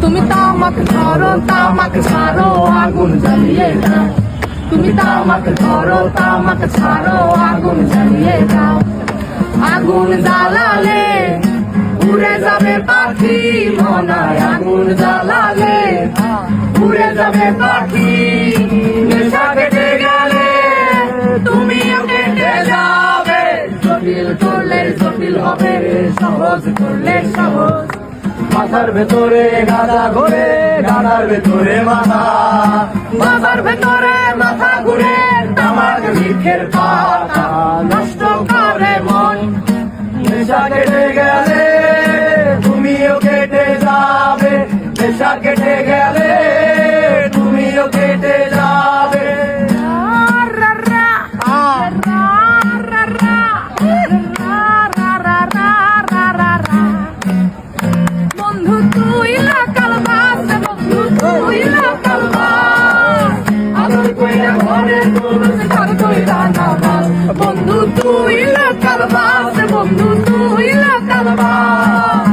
তুমি তামাক ছাড়ো আগুন জ্বালিয়ে দাও। তুমি তামাক ছাড়ো আগুন জ্বালিয়ে দাও। আগুন জ্বালালে উড়ে যাবে পাখি মনায়, আগুন জ্বালালে উড়ে যাবে পাখি। নেশা কেটে গেলে তুমিও কেটে যাবে। জটিল করলে জটিল হবে, সহজ করলে সহজ। মাথার ভেতরে গাদা ঘুরে, গাদার ভেতরে মাথা, মাথার ভেতরে মাথা ঘুরে তামাক বৃক্ষের পাতা নষ্ট করে মন। নেশা কেটে গেলে তুমিও কেটে যাবে। নেশা কেটে গেলে তুমিও কেটে যাবে। বন্ধু তুই লাকাল বাস, বন্ধু তুই লাকাল বাস। আদর কইরা ঘরে তুলছে ঘর কইরা নামাজ। বন্ধু তুই লাকাল বাস, বন্ধু তুই লাকাল বাস।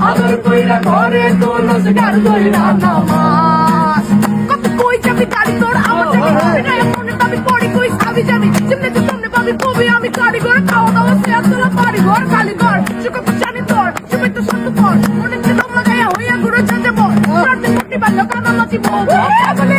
আদর কইরা ঘরে তুলছে ঘর কইরা নামাজ। কত কই যাবি গাড়ি তোর আমার থেকে বিনায় মনে পাবি পড়ি কই সাবি যাবি। যেমনে তো সামনে পাবি কবি আমি কারিগর। খাওয়া দাওয়া শেয়ার তোলা বাড়ি ঘর খালি ঘর। সুখ জানি তোর সবাই তো সত্য পর মনে ছিল লাগাইয়া হইয়া ঘুরে যাবে বল। রাতে মুক্তি পারলো কানা নাচি বউ বলে